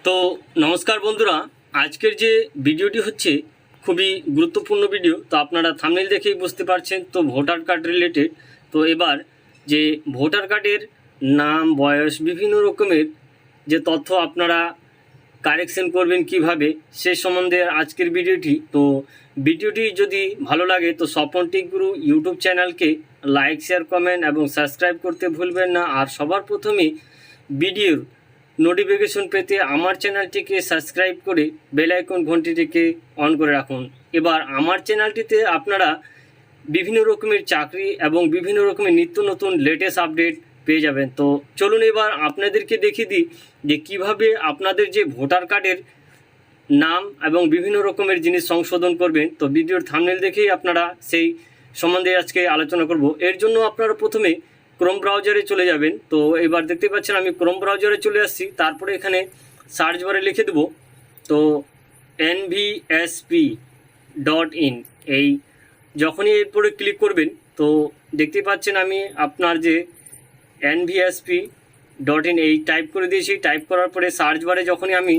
তো নমস্কার বন্ধুরা, আজকের যে ভিডিওটি হচ্ছে খুবই গুরুত্বপূর্ণ ভিডিও। তো আপনারা থাম্বনেল দেখেই বুঝতে পারছেন, তো ভোটার কার্ড রিলেটেড। তো এবার যে ভোটার কার্ডের নাম, বয়স, বিভিন্ন রকমের যে তথ্য আপনারা কারেকশন করবেন কিভাবে, সে সম্বন্ধে আজকের ভিডিওটি। তো ভিডিওটি যদি ভালো লাগে তো স্বপন টেক গুরু ইউটিউব চ্যানেলকে লাইক, শেয়ার, কমেন্ট এবং সাবস্ক্রাইব করতে ভুলবেন না। আর সবার প্রথমে ভিডিওর নোটিফিকেশন পেতে আমার চ্যানেলটিকে সাবস্ক্রাইব করে বেল আইকন ঘন্টিটিকে অন করে রাখুন। এবার আমার চ্যানেলটিতে আপনারা বিভিন্ন রকমের চাকরি এবং বিভিন্ন রকমের নিত্য নতুন লেটেস্ট আপডেট পেয়ে যাবেন। তো চলুন এবার আপনাদেরকে দেখিয়ে দিই যে কিভাবে আপনাদের যে ভোটার কার্ডের নাম এবং বিভিন্ন রকমের জিনিস সংশোধন করবেন। তো ভিডিওর থাম্বনেল দেখেই আপনারা সেই সম্বন্ধে আজকে আলোচনা করব। এর জন্য আপনারা প্রথমে ক্রোম ব্রাউজারে চলে যাবেন। তো এবার দেখতে পাচ্ছেন আমি ক্রোম ব্রাউজারে চলে আসছি। তারপরে এখানে সার্চ বারে লিখে দেব তো NVSP.in। এই যখনই এরপরে ক্লিক করবেন তো দেখতে পাচ্ছেন আমি আপনার যে NVSP.in এই টাইপ করে দিয়েছি। টাইপ করার পরে সার্চ বারে যখনই আমি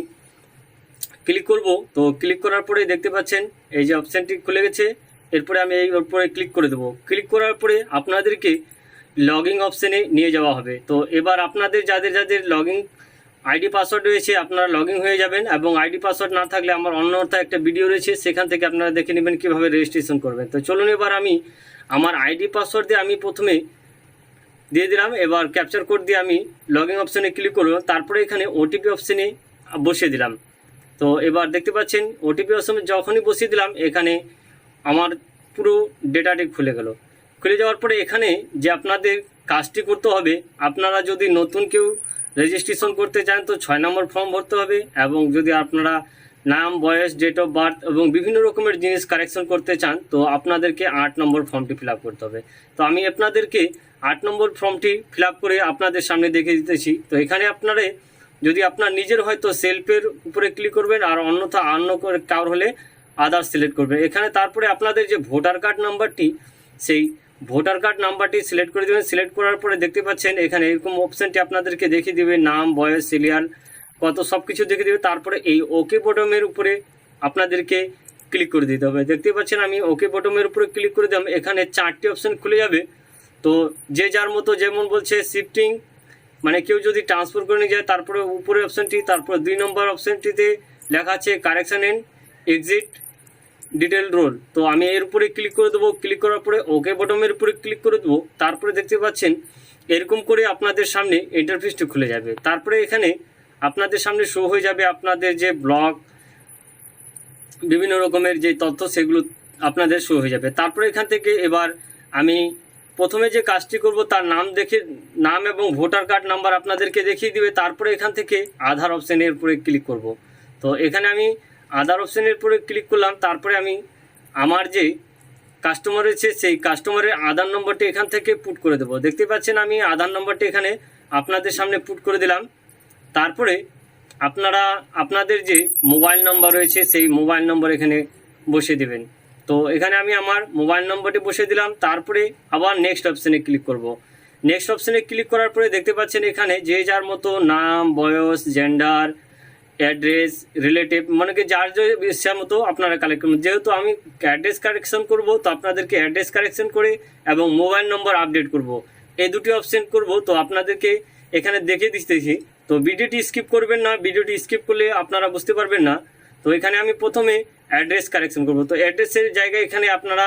ক্লিক করব তো ক্লিক করার পরে দেখতে পাচ্ছেন এই যে অপশানটি খুলে গেছে। এরপরে আমি এই উপরে ক্লিক করে দেবো। ক্লিক করার পরে আপনাদেরকে লগইন অপশানে নিয়ে যাওয়া হবে। তো এবার আপনাদের যাদের যাদের লগইন আইডি পাসওয়ার্ড রয়েছে আপনারা লগইন হয়ে যাবেন, এবং আইডি পাসওয়ার্ড না থাকলে আমার অন্যথা একটা ভিডিও রয়েছে, সেখান থেকে আপনারা দেখে নেবেন কীভাবে রেজিস্ট্রেশন করবেন। তো চলুন এবার আমি আমার আইডি পাসওয়ার্ড দিয়ে আমি প্রথমে দিয়ে দিলাম। এবার ক্যাপচার কোড দিয়ে আমি লগইন অপশানে ক্লিক করব। তারপরে এখানে ওটিপি অপশানে বসিয়ে দিলাম। তো এবার দেখতে পাচ্ছেন ওটিপি অপশানে যখনই বসিয়ে দিলাম এখানে আমার পুরো ডেটাটি খুলে গেল। খুলে যাওয়ার পরে এখানে যে আপনাদের কাজটি করতে হবে, আপনারা যদি নতুন কেউ রেজিস্ট্রেশন করতে চান তো 6 নম্বর ফর্ম ভরতে হবে, এবং যদি আপনারা নাম, বয়স, ডেট অফ বার্থ এবং বিভিন্ন রকমের জিনিস কারেকশন করতে চান তো আপনাদেরকে 8 নম্বর ফর্মটি ফিল আপ করতে হবে। তো আমি আপনাদেরকে 8 নম্বর ফর্মটি ফিল আপ করে আপনাদের সামনে দেখে দিতেছি। তো এখানে আপনারা যদি আপনার নিজের হয়তো সেলফের উপরে ক্লিক করবেন, আর অন্যথা অন্য করে কারোর হলে আদার সিলেক্ট করবেন। এখানে তারপরে আপনাদের যে ভোটার কার্ড নাম্বারটি, সেই ভোটার কার্ড নাম্বারটি সিলেক্ট করে দেবেন। সিলেক্ট করার পরে দেখতে পাচ্ছেন এখানে এরকম অপশানটি আপনাদেরকে দেখিয়ে দেবে, নাম, বয়স, সিরিয়াল কত সব কিছু দেখিয়ে দেবে। তারপরে এই ওকে বটমের উপরে আপনাদেরকে ক্লিক করে দিতে হবে। দেখতে পাচ্ছেন আমি ওকে বটমের উপরে ক্লিক করে দিলাম। এখানে 4টি অপশান খুলে যাবে। তো যে যার মতো যেমন বলছে শিফটিং, মানে কেউ যদি ট্রান্সফার করে নিয়ে যায়, তারপরে উপরে অপশানটি, তারপর 2 নম্বর অপশানটিতে লেখা আছে correction and exit detail roll. তো আমি এর উপরে ক্লিক করে দেবো। ক্লিক করার পরে ওকে বটমের উপরে ক্লিক করে দেবো। তারপরে দেখতে পাচ্ছেন এরকম করে আপনাদের সামনে ইন্টারফেসটি খুলে যাবে। তারপরে এখানে আপনাদের সামনে শো হয়ে যাবে আপনাদের যে ব্লগ, বিভিন্ন রকমের যে তথ্য সেগুলো আপনাদের শো হয়ে যাবে। তারপরে এখান থেকে এবার আমি প্রথমে যে কাজটি করব তার নাম দেখে, নাম এবং ভোটার কার্ড নাম্বার আপনাদেরকে দেখিয়ে দিবে। তারপরে এখান থেকে আধার অপশানের উপরে ক্লিক করব। তো এখানে আমি আধার অপশানের উপরে ক্লিক করলাম। তারপরে আমি আমার যে কাস্টমার রয়েছে সেই কাস্টমারের আধার নম্বরটি এখান থেকে পুট করে দেবো। দেখতে পাচ্ছেন আমি আধার নম্বরটি এখানে আপনাদের সামনে পুট করে দিলাম। তারপরে আপনারা আপনাদের যে মোবাইল নম্বর রয়েছে সেই মোবাইল নম্বর এখানে বসিয়ে দেবেন। তো এখানে আমি আমার মোবাইল নম্বরটি বসিয়ে দিলাম। তারপরে আবার নেক্সট অপশানে ক্লিক করব। নেক্সট অপশানে ক্লিক করার পরে দেখতে পাচ্ছেন এখানে যে যার মতো নাম, বয়স, জেন্ডার, অ্যাড্রেস, রিলেটিভ, মানে কি যার যে ইচ্ছা মতো আপনারা কালেক্ট করবেন। যেহেতু আমি অ্যাড্রেস কারেকশন করব তো আপনাদেরকে অ্যাড্রেস কারেকশন করে এবং মোবাইল নম্বর আপডেট করব, এই দুটি অপশান করব। তো আপনাদেরকে এখানে দেখে দিতেছি। তো ভিডিওটি স্কিপ করবেন না, ভিডিওটি স্কিপ করলে আপনারা বুঝতে পারবেন না। তো এখানে আমি প্রথমে অ্যাড্রেস কারেকশন করব। তো অ্যাড্রেসের জায়গায় এখানে আপনারা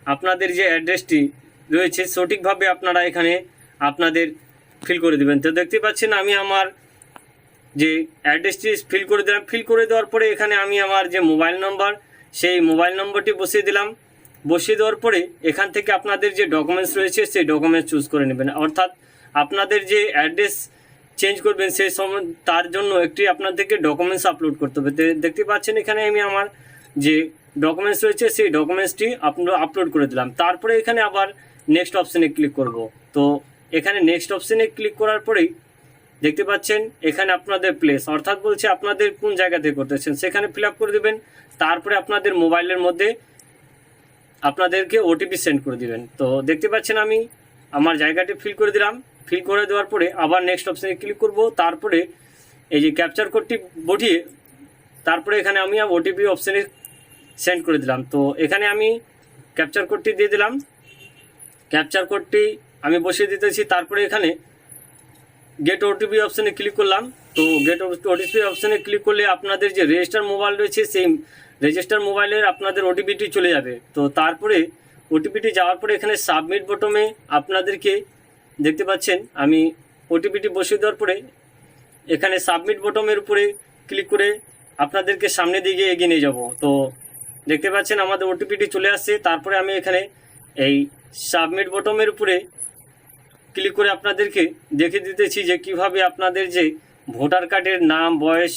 আপনাদের যে অ্যাড্রেসটি রয়েছে সঠিকভাবে আপনারা এখানে আপনাদের ফিল করে দেবেন। তো দেখতে পাচ্ছেন আমি আমার যে অ্যাড্রেসটি ফিল করে দিলাম। ফিল করে দেওয়ার পরে এখানে আমি আমার যে মোবাইল নম্বর সেই মোবাইল নম্বরটি বসিয়ে দিলাম। বসিয়ে দেওয়ার পরে এখান থেকে আপনাদের যে ডকুমেন্টস রয়েছে সেই ডকুমেন্টস চুজ করে নেবেন। অর্থাৎ আপনাদের যে অ্যাড্রেস চেঞ্জ করবেন সেই সময় তার জন্য একটি আপনাদেরকে ডকুমেন্টস আপলোড করতে হবে। দেখতে পাচ্ছেন এখানে আমি আমার যে ডকুমেন্টস রয়েছে সেই ডকুমেন্টসটি আপলোড করে দিলাম। তারপরে এখানে আবার নেক্সট অপশানে ক্লিক করব। তো এখানে নেক্সট অপশানে ক্লিক করার পরেই দেখতে পাচ্ছেন এখানে আপনাদের প্লেস, অর্থাৎ বলছে আপনাদের কোন জায়গা থেকে করতেছেন সেখানে ফিল আপ করে দেবেন। তারপরে আপনাদের মোবাইলের মধ্যে আপনাদেরকে ওটিপি সেন্ড করে দিবেন। তো দেখতে পাচ্ছেন আমি আমার জায়গাটি ফিল করে দিলাম। ফিল করে দেওয়ার পরে আবার নেক্সট অপশানে ক্লিক করব। তারপরে এই যে ক্যাপচার কোডটি বসিয়ে তারপরে এখানে আমি ওটিপি অপশানে সেন্ড করে দিলাম। তো এখানে আমি ক্যাপচার কোডটি দিয়ে দিলাম, ক্যাপচার কোডটি আমি বসিয়ে দিতেছি। তারপরে এখানে গেট ওটিপি অপশানে ক্লিক করলাম। তো গেট ওটিপি অপশানে ক্লিক করলে আপনাদের যে রেজিস্টার মোবাইল রয়েছে সেই রেজিস্টার মোবাইলের আপনাদের ওটিপিটি চলে যাবে। তো তারপরে ওটিপিটি যাওয়ার পরে এখানে সাবমিট বটমে আপনাদেরকে দেখতে পাচ্ছেন আমি ওটিপিটি বসিয়ে দেওয়ার পরে এখানে সাবমিট বটমের উপরে ক্লিক করে আপনাদেরকে সামনের দিকে এগিয়ে নিয়ে যাব। তো দেখতে পাচ্ছেন আমাদের ওটিপিটি চলে আসছে। তারপরে আমি এখানে এই সাবমিট বটমের উপরে ক্লিক করে আপনাদেরকে দেখে দিতেছি যে কিভাবে আপনাদের যে ভোটার কার্ডের নাম বয়স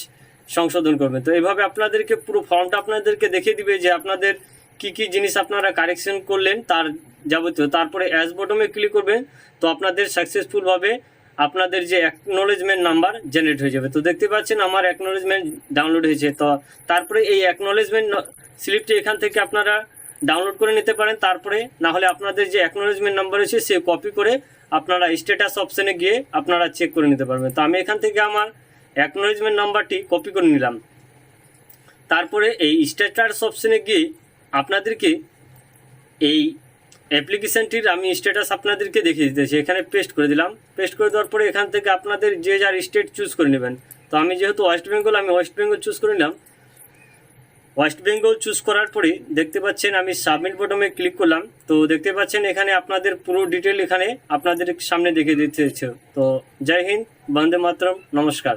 সংশোধন করবেন। তো এইভাবে আপনাদেরকে পুরো ফর্মটা আপনাদেরকে দেখিয়ে দিবে যে আপনাদের কি কি জিনিস আপনারা কারেকশন করলেন তার যাবতীয়। তারপরে অ্যাজ বটমে ক্লিক করবেন, তো আপনাদের সাকসেসফুলভাবে আপনাদের যে অ্যাকনোলেজমেন্ট নাম্বার জেনারেট হয়ে যাবে। তো দেখতে পাচ্ছেন আমার অ্যাকনোলেজমেন্ট ডাউনলোড হয়েছে। তো তারপরে এই অ্যাকনোলেজমেন্ট স্লিপটি এখান থেকে আপনারা ডাউনলোড করে নিতে পারেন। তারপরে না হলে আপনাদের যে অ্যাকনোলেজমেন্ট নাম্বার রয়েছে সে কপি করে আপনারা স্ট্যাটাস অপশানে গিয়ে আপনারা চেক করে নিতে পারবেন। তো আমি এখান থেকে আমার অ্যাকনোলেজমেন্ট নাম্বারটি কপি করে নিলাম। তারপরে এই স্ট্যাটাস অপশানে গিয়ে আপনাদেরকে এই অ্যাপ্লিকেশানটির আমি স্ট্যাটাস আপনাদেরকে দেখিয়ে দিতেছি। এখানে পেস্ট করে দিলাম। পেস্ট করে দেওয়ার পরে এখান থেকে আপনাদের যে যার স্টেট চুজ করে নেবেন। তো আমি যেহেতু ওয়েস্ট বেঙ্গল, আমি ওয়েস্ট বেঙ্গল চুজ করে নিলাম। ওয়েস্ট বেঙ্গল চুজ করার পরে দেখতে পাচ্ছেন আমি সাবমিট বটমে ক্লিক করলাম। তো দেখতে পাচ্ছেন এখানে আপনাদের পুরো ডিটেল এখানে আপনাদের সামনে দেখিয়ে দিতে। তো জয় হিন্দ, বন্দে মাতরম, নমস্কার।